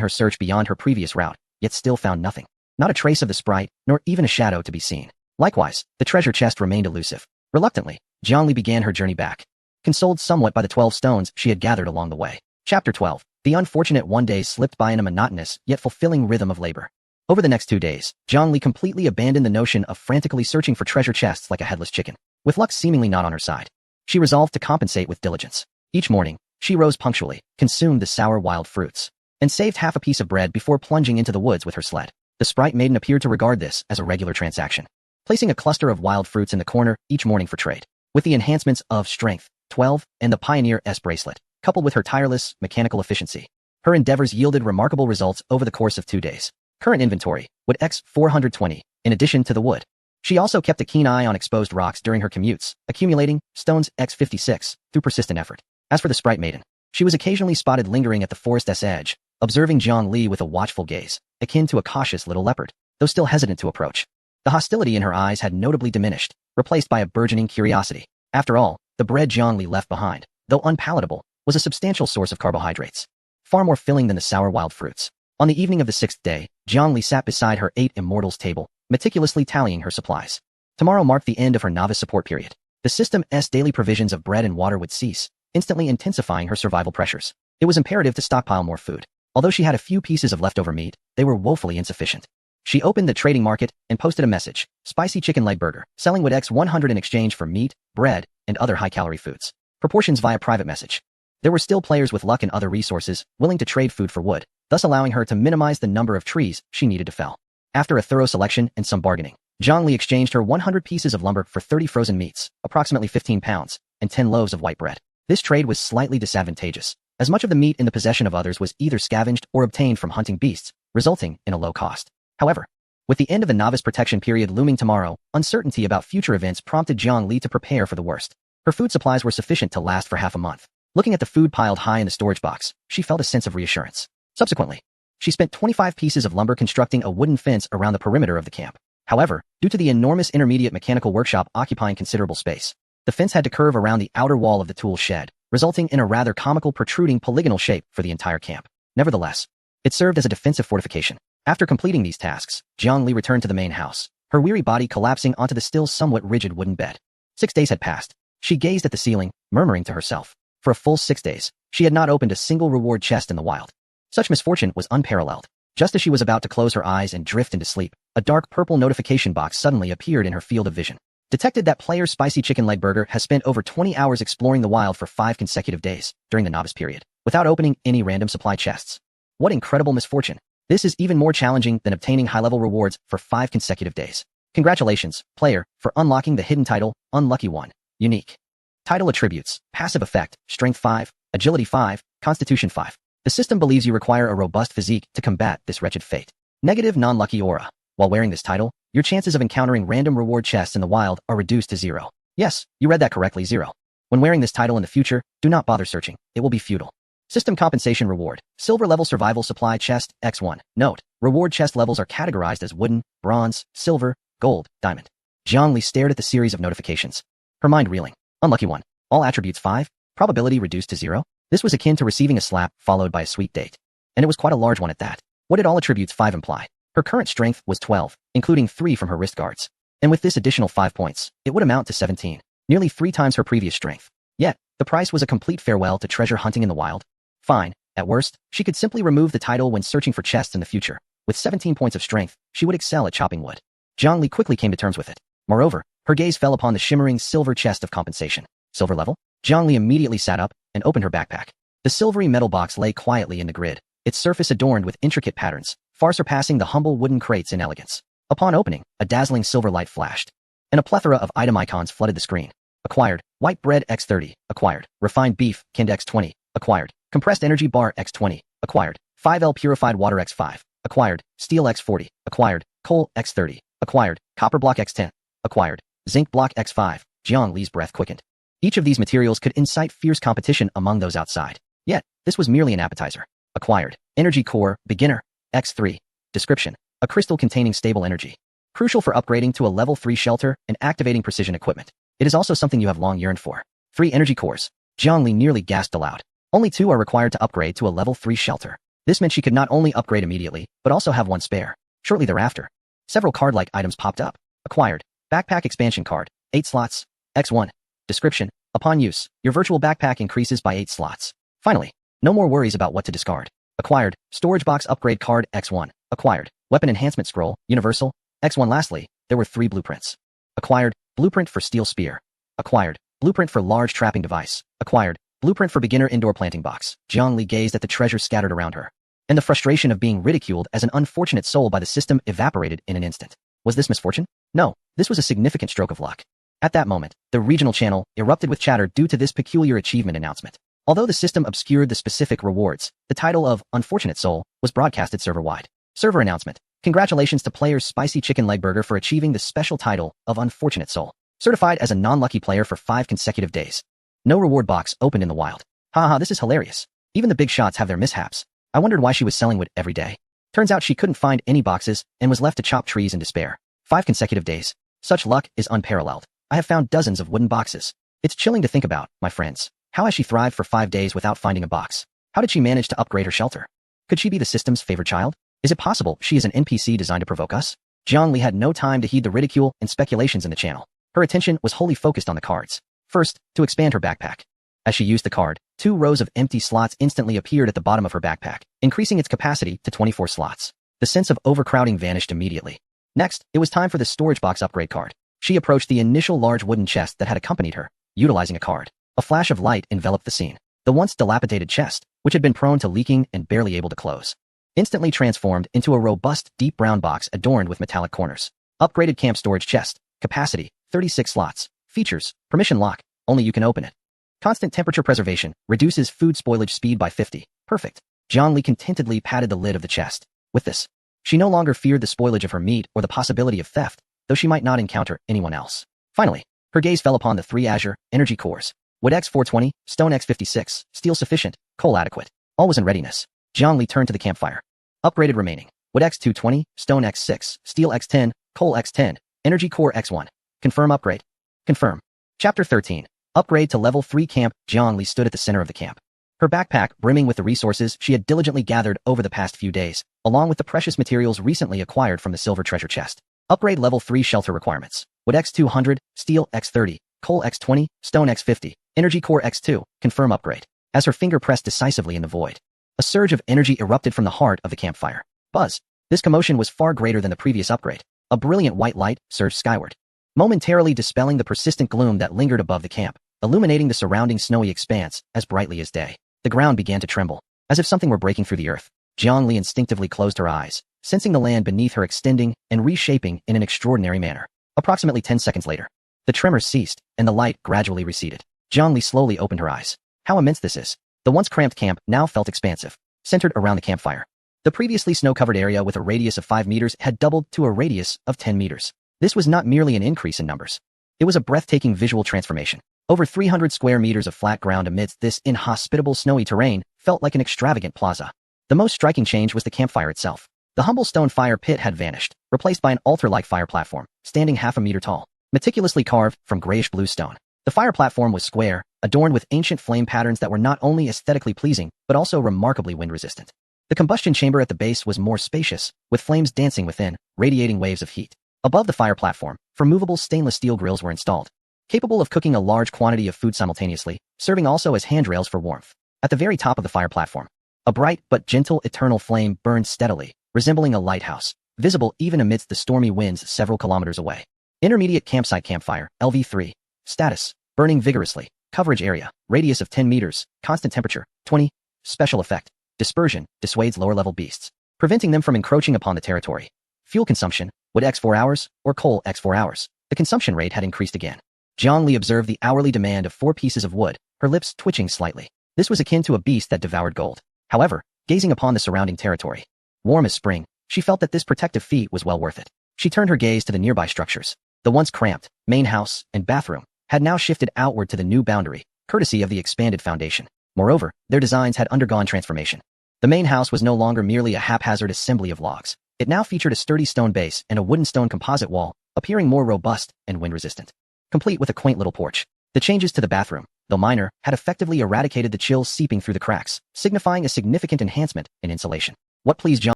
her search beyond her previous route, yet still found nothing. Not a trace of the sprite, nor even a shadow to be seen. Likewise, the treasure chest remained elusive. Reluctantly, Jiangli began her journey back, consoled somewhat by the 12 stones she had gathered along the way. Chapter 12. The unfortunate one day slipped by in a monotonous, yet fulfilling rhythm of labor. Over the next 2 days, Jiangli completely abandoned the notion of frantically searching for treasure chests like a headless chicken. With luck seemingly not on her side, she resolved to compensate with diligence. Each morning, she rose punctually, consumed the sour wild fruits, and saved half a piece of bread before plunging into the woods with her sled. The sprite maiden appeared to regard this as a regular transaction, placing a cluster of wild fruits in the corner each morning for trade. With the enhancements of Strength 12 and the Pioneer S bracelet, coupled with her tireless mechanical efficiency, her endeavors yielded remarkable results over the course of 2 days. Current inventory, wood X 420, in addition to the wood. She also kept a keen eye on exposed rocks during her commutes, accumulating stones X 56 through persistent effort. As for the sprite maiden, she was occasionally spotted lingering at the forest's edge, observing Zhang Li with a watchful gaze, akin to a cautious little leopard, though still hesitant to approach. The hostility in her eyes had notably diminished, replaced by a burgeoning curiosity. After all, the bread Zhang Li left behind, though unpalatable, was a substantial source of carbohydrates, far more filling than the sour wild fruits. On the evening of the 6th day, Jiang Li sat beside her 8 immortals table, meticulously tallying her supplies. Tomorrow marked the end of her novice support period. The system's daily provisions of bread and water would cease, instantly intensifying her survival pressures. It was imperative to stockpile more food. Although she had a few pieces of leftover meat, they were woefully insufficient. She opened the trading market and posted a message: spicy chicken leg burger, selling wood X 100 in exchange for meat, bread, and other high-calorie foods. Proportions via private message. There were still players with luck and other resources willing to trade food for wood, thus allowing her to minimize the number of trees she needed to fell. After a thorough selection and some bargaining, Zhang Li exchanged her 100 pieces of lumber for 30 frozen meats, approximately 15 pounds, and 10 loaves of white bread. This trade was slightly disadvantageous, as much of the meat in the possession of others was either scavenged or obtained from hunting beasts, resulting in a low cost. However, with the end of the novice protection period looming tomorrow, uncertainty about future events prompted Jiang Li to prepare for the worst. Her food supplies were sufficient to last for half a month. Looking at the food piled high in the storage box, she felt a sense of reassurance. Subsequently, she spent 25 pieces of lumber constructing a wooden fence around the perimeter of the camp. However, due to the enormous intermediate mechanical workshop occupying considerable space, the fence had to curve around the outer wall of the tool shed, resulting in a rather comical protruding polygonal shape for the entire camp. Nevertheless, it served as a defensive fortification. After completing these tasks, Jiang Li returned to the main house, her weary body collapsing onto the still somewhat rigid wooden bed. 6 days had passed. She gazed at the ceiling, murmuring to herself. For a full 6 days, she had not opened a single reward chest in the wild. Such misfortune was unparalleled. Just as she was about to close her eyes and drift into sleep, a dark purple notification box suddenly appeared in her field of vision. Detected that player Spicy Chicken Leg Burger has spent over 20 hours exploring the wild for 5 consecutive days during the novice period, without opening any random supply chests. What incredible misfortune. This is even more challenging than obtaining high-level rewards for 5 consecutive days. Congratulations, player, for unlocking the hidden title, Unlucky One. Unique. Title attributes: passive effect, Strength 5, Agility 5, Constitution 5. The system believes you require a robust physique to combat this wretched fate. Negative non-lucky aura. While wearing this title, your chances of encountering random reward chests in the wild are reduced to 0. Yes, you read that correctly, 0. When wearing this title in the future, do not bother searching. It will be futile. System compensation reward. Silver level survival supply chest, X1. Note: reward chest levels are categorized as wooden, bronze, silver, gold, diamond. Jiang Li stared at the series of notifications, her mind reeling. Unlucky one. All attributes 5. Probability reduced to 0. This was akin to receiving a slap followed by a sweet date. And it was quite a large one at that. What did all attributes 5 imply? Her current strength was 12, including 3 from her wrist guards. And with this additional 5 points, it would amount to 17. Nearly 3 times her previous strength. Yet, the price was a complete farewell to treasure hunting in the wild. Fine. At worst, she could simply remove the title when searching for chests in the future. With 17 points of strength, she would excel at chopping wood. Jiang Li quickly came to terms with it. Moreover, her gaze fell upon the shimmering silver chest of compensation. Silver level? Jiang Li immediately sat up and opened her backpack. The silvery metal box lay quietly in the grid, its surface adorned with intricate patterns, far surpassing the humble wooden crates in elegance. Upon opening, a dazzling silver light flashed, and a plethora of item icons flooded the screen. Acquired: white bread X30. Acquired: refined beef canned X20. Acquired: compressed energy bar X20. Acquired: 5L purified water X5. Acquired: steel X40. Acquired: coal X30. Acquired: copper block X10. Acquired: zinc block X5. Jiang Li's breath quickened. Each of these materials could incite fierce competition among those outside. Yet, this was merely an appetizer. Acquired: energy core beginner X3. Description: a crystal containing stable energy, crucial for upgrading to a level 3 shelter and activating precision equipment. It is also something you have long yearned for. 3 energy cores. Jiang Li nearly gasped aloud. Only 2 are required to upgrade to a level 3 shelter. This meant she could not only upgrade immediately, but also have one spare. Shortly thereafter, several card-like items popped up. Acquired. Backpack expansion card. 8 slots. X1. Description. Upon use, your virtual backpack increases by 8 slots. Finally, no more worries about what to discard. Acquired. Storage box upgrade card. X1. Acquired. Weapon enhancement scroll. Universal. X1. Lastly, there were 3 blueprints. Acquired. Blueprint for steel spear. Acquired. Blueprint for large trapping device. Acquired. Blueprint for beginner indoor planting box. Jiangli gazed at the treasure scattered around her, and the frustration of being ridiculed as an unfortunate soul by the system evaporated in an instant. Was this misfortune? No, this was a significant stroke of luck. At that moment, the regional channel erupted with chatter due to this peculiar achievement announcement. Although the system obscured the specific rewards, the title of Unfortunate Soul was broadcasted server-wide. Server announcement. Congratulations to players Spicy Chicken Leg Burger for achieving the special title of Unfortunate Soul. Certified as a non-lucky player for 5 consecutive days. No reward box opened in the wild. Haha, this is hilarious. Even the big shots have their mishaps. I wondered why she was selling wood every day. Turns out she couldn't find any boxes and was left to chop trees in despair. 5 consecutive days. Such luck is unparalleled. I have found dozens of wooden boxes. It's chilling to think about, my friends. How has she thrived for 5 days without finding a box? How did she manage to upgrade her shelter? Could she be the system's favorite child? Is it possible she is an NPC designed to provoke us? Jiangli had no time to heed the ridicule and speculations in the channel. Her attention was wholly focused on the cards. First, to expand her backpack. As she used the card, 2 rows of empty slots instantly appeared at the bottom of her backpack, increasing its capacity to 24 slots. The sense of overcrowding vanished immediately. Next, it was time for the storage box upgrade card. She approached the initial large wooden chest that had accompanied her, utilizing a card. A flash of light enveloped the scene. The once dilapidated chest, which had been prone to leaking and barely able to close, instantly transformed into a robust, deep brown box adorned with metallic corners. Upgraded camp storage chest. Capacity, 36 slots. Features, permission lock, only you can open it. Constant temperature preservation, reduces food spoilage speed by 50. Perfect. Jiangli contentedly patted the lid of the chest. With this, she no longer feared the spoilage of her meat or the possibility of theft, though she might not encounter anyone else. Finally, her gaze fell upon the 3 Azure energy cores. Wood X420, Stone X56, steel sufficient, coal adequate. All was in readiness. Jiangli turned to the campfire. Upgraded remaining. Wood X220, Stone X6, steel X10, coal X10, energy core X1. Confirm upgrade. Confirm. Chapter 13. Upgrade to level 3 camp. Jiangli stood at the center of the camp. Her backpack brimming with the resources she had diligently gathered over the past few days, along with the precious materials recently acquired from the silver treasure chest. Upgrade level 3 shelter requirements. Wood X200, steel X30, coal X20, stone X50, energy core X2. Confirm upgrade. As her finger pressed decisively in the void, a surge of energy erupted from the heart of the campfire. Buzz. This commotion was far greater than the previous upgrade. A brilliant white light surged skyward, momentarily dispelling the persistent gloom that lingered above the camp, illuminating the surrounding snowy expanse as brightly as day. The ground began to tremble, as if something were breaking through the earth. Jiangli instinctively closed her eyes, sensing the land beneath her extending and reshaping in an extraordinary manner. Approximately 10 seconds later, the tremors ceased, and the light gradually receded. Jiangli slowly opened her eyes. How immense this is! The once cramped camp now felt expansive, centered around the campfire. The previously snow-covered area with a radius of 5 meters had doubled to a radius of 10 meters. This was not merely an increase in numbers. It was a breathtaking visual transformation. Over 300 square meters of flat ground amidst this inhospitable snowy terrain felt like an extravagant plaza. The most striking change was the campfire itself. The humble stone fire pit had vanished, replaced by an altar-like fire platform, standing half a meter tall, meticulously carved from grayish-blue stone. The fire platform was square, adorned with ancient flame patterns that were not only aesthetically pleasing, but also remarkably wind-resistant. The combustion chamber at the base was more spacious, with flames dancing within, radiating waves of heat. Above the fire platform, movable stainless steel grills were installed, capable of cooking a large quantity of food simultaneously, serving also as handrails for warmth. At the very top of the fire platform, a bright but gentle eternal flame burned steadily, resembling a lighthouse, visible even amidst the stormy winds several kilometers away. Intermediate campsite campfire, LV3. Status, burning vigorously. Coverage area, radius of 10 meters, constant temperature, 20. Special effect, dispersion, dissuades lower-level beasts, preventing them from encroaching upon the territory. Fuel consumption, wood X 4 hours, or coal X 4 hours. The consumption rate had increased again. Jiangli observed the hourly demand of 4 pieces of wood, her lips twitching slightly. This was akin to a beast that devoured gold. However, gazing upon the surrounding territory, warm as spring, she felt that this protective feat was well worth it. She turned her gaze to the nearby structures. The once cramped main house and bathroom had now shifted outward to the new boundary, courtesy of the expanded foundation. Moreover, their designs had undergone transformation. The main house was no longer merely a haphazard assembly of logs. It now featured a sturdy stone base and a wooden stone composite wall, appearing more robust and wind-resistant, complete with a quaint little porch. The changes to the bathroom, The miner had effectively eradicated the chills seeping through the cracks, signifying a significant enhancement in insulation. What pleased John